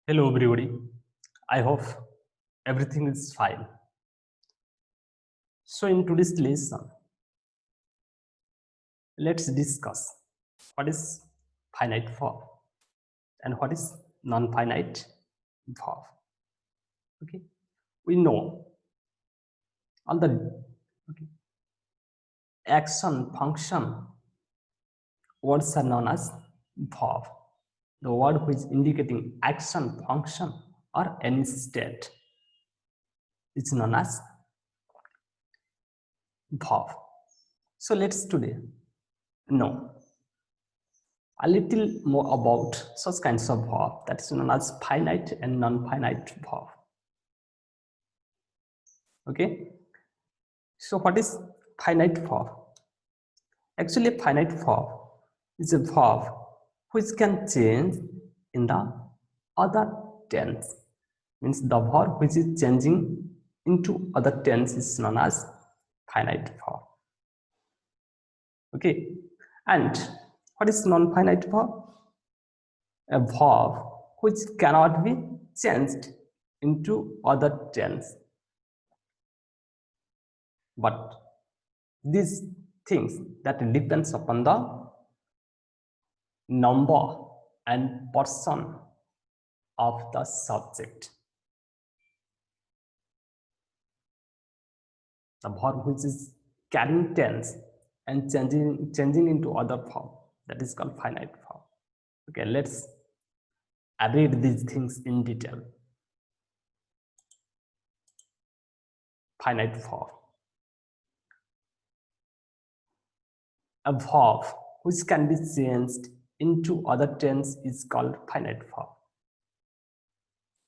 Hello everybody, I hope everything is fine. So in today's lesson, let's discuss what is finite verb and what is non-finite verb. Okay, we know all the action function words are known as verb. The word which is indicating action function or any state is known as verb. So let's today know a little more about such kinds of verb that is known as finite and non-finite verb. Okay, so what is finite verb? Actually, finite verb is a verb which can change in the other tense. Means the verb which is changing into other tense is known as finite verb. Okay, and what is non-finite verb? A verb which cannot be changed into other tense. But these things that depends upon the number and person of the subject. The verb which is carrying tense and changing into other form, that is called finite verb. Okay, let's read these things in detail. Finite verb. A verb which can be changed into other tense is called finite verb.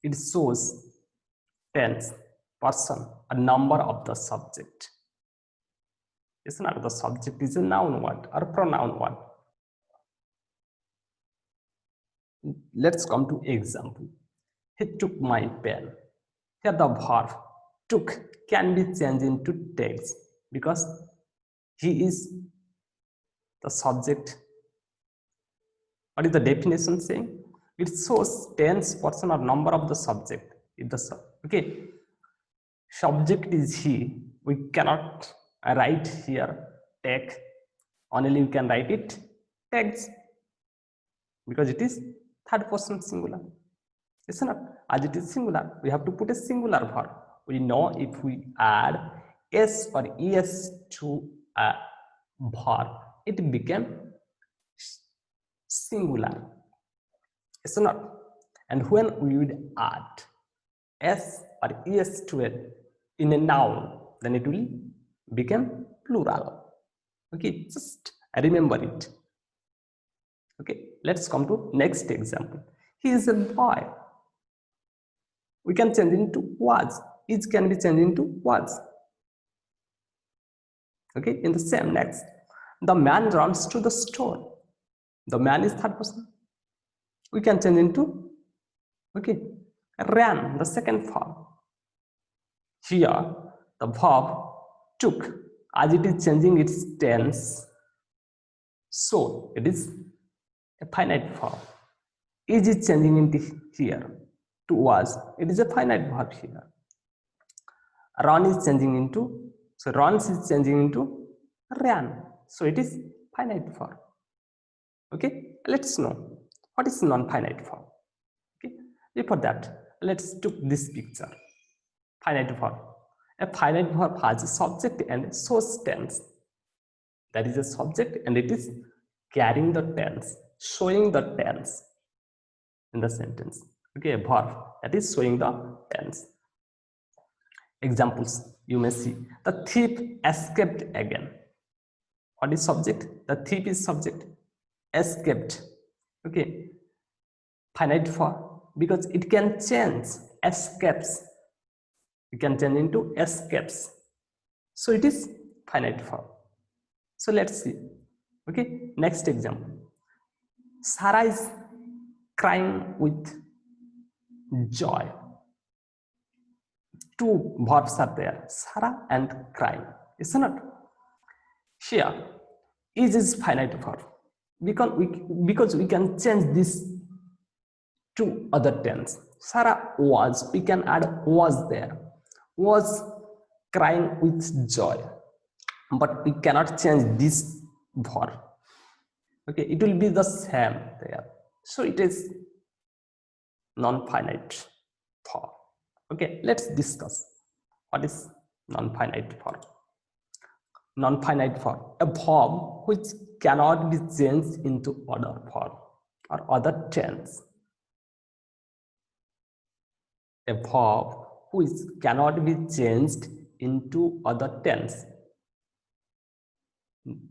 It shows tense, person, a number of the subject. It's not the subject is a noun word or pronoun word. Let's come to example. He took my pen. Here the verb took can be changed into takes because he is the subject. What is the definition saying? It shows tense, person or number of the subject. If the okay, subject is he, we cannot write here take, only we can write it takes because it is third person singular. It's not, as it is singular, we have to put a singular verb. We know if we add s or es to a verb, it became singular. It's not. And when we would add s or es to it in a noun, then it will become plural. Okay, just remember it. Okay, let's come to next example. He is a boy. We can change into was. It can be changed into was. Okay, in the same next. The man runs to the store. The man is third person. We can change into, okay, ran, the second form. Here, the verb took, as it is changing its tense, so it is a finite verb. Is it changing into here to was? It is a finite verb here. Run is changing into, so runs is changing into ran. So it is finite verb. Okay, let's know what is non-finite verb. Okay, before that, let's take this picture. Finite verb. A finite verb has a subject and shows tense. That is a subject and it is carrying the tense, showing the tense in the sentence. Okay, a verb that is showing the tense. Examples you may see. The thief escaped again. What is subject? The thief is subject. Escaped. Okay, finite verb because it can change. Escapes. You can change into escapes. So it is finite verb. So let's see. Okay, next example. Sarah is crying with joy. Two verbs are there, Sarah and crying. Isn't it? Here, is finite verb because we can change this to other tense. Sarah was, we can add was there. Was crying with joy. But we cannot change this verb. Okay, it will be the same there. So it is non-finite verb. Okay, let's discuss what is non-finite verb. Non-finite verb, a verb which cannot be changed into other verb or other tense. A verb which cannot be changed into other tense.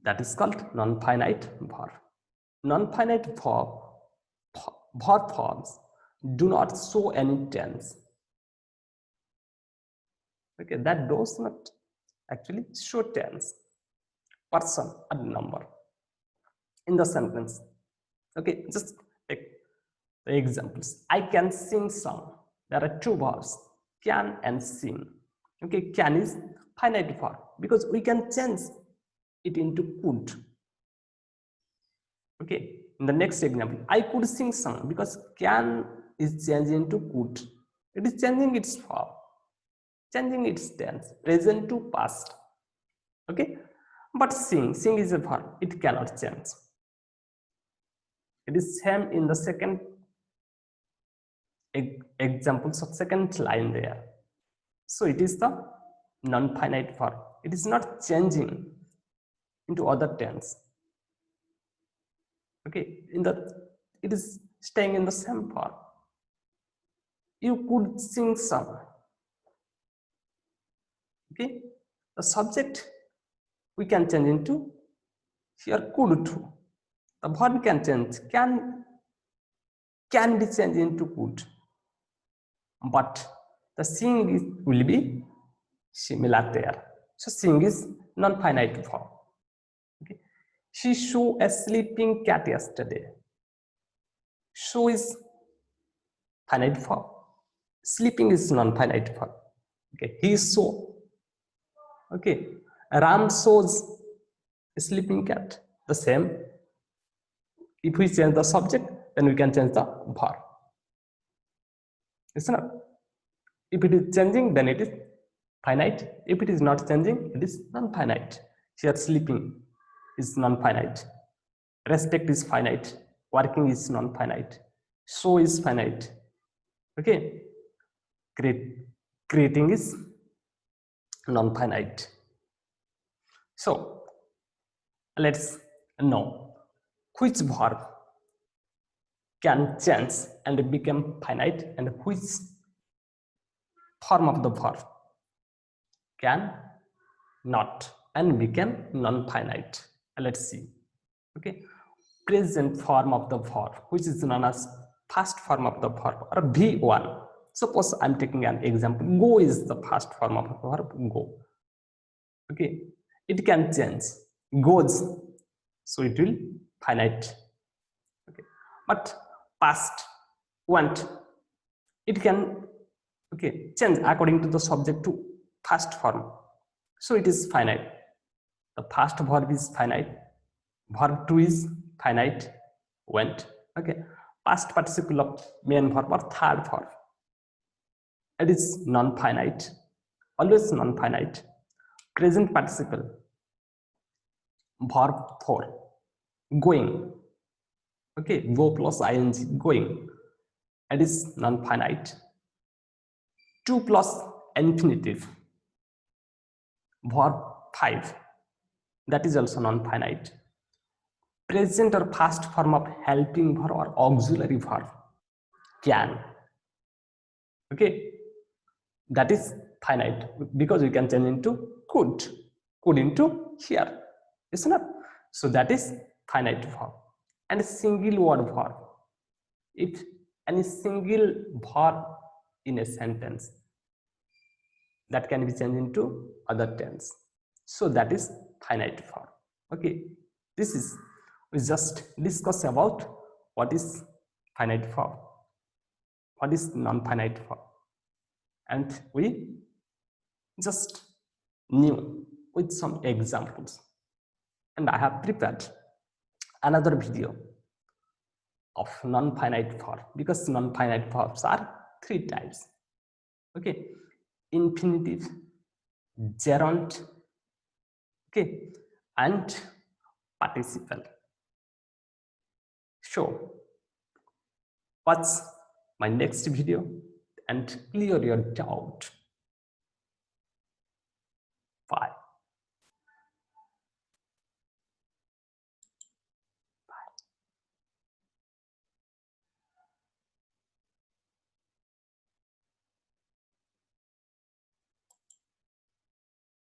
That is called non-finite verb. Non-finite verb forms do not show any tense. Okay, that does not actually show tense, person or number in the sentence. Okay, just take the examples. I can sing song. There are two verbs, can and sing. Okay, can is finite verb because we can change it into could. Okay, in the next example, I could sing song because can is changing to could. It is changing its verb, changing its tense, present to past. Okay, but sing is a verb, it cannot change. It is same in the second examples of second line there. So it is the non-finite verb. It is not changing into other tense. Okay, it is staying in the same form. You could sing song. Okay, the subject we can change into here could too. The verb can change, can be changed into could, but the sing will be similar there. So sing is non-finite verb. Okay, she saw a sleeping cat yesterday. Show is finite verb. Sleeping is non-finite verb. Okay, he saw. Okay, Ram shows a sleeping cat. The same. If we change the subject, then we can change the verb. It's not. If it is changing, then it is finite. If it is not changing, it is non-finite. Here, sleeping is non-finite. Respect is finite. Working is non-finite. So is finite. Okay. Creating is non-finite. So let's know which verb can change and become finite and which form of the verb can not and become non-finite. Let's see. Okay, present form of the verb, which is known as past form of the verb, or V1. Suppose I'm taking an example. Go is the past form of the verb, go. Okay, it can change. Goes, so it will finite. Okay, but past, went, it can change according to the subject to past form. So it is finite. The past verb is finite. Verb 2 is finite, went. Okay, past participle of main verb or third verb, it is non-finite, always non-finite. Present participle, verb 4, going. Okay, go plus ing, going. It is non-finite. 2 plus infinitive, verb 5, that is also non-finite. Present or past form of helping verb or auxiliary verb, can. Okay, that is finite because we can change into could into here, isn't it? So that is finite verb. And a single word verb, if any single verb in a sentence, that can be changed into other tense, so that is finite verb. Okay, this is, we just discuss about what is finite verb, what is non-finite verb, and we just knew with some examples. And I have prepared another video of non-finite verb, because non-finite verbs are 3 types. Okay, infinitive, gerund, okay, and participle. So watch my next video and clear your doubt. Bye.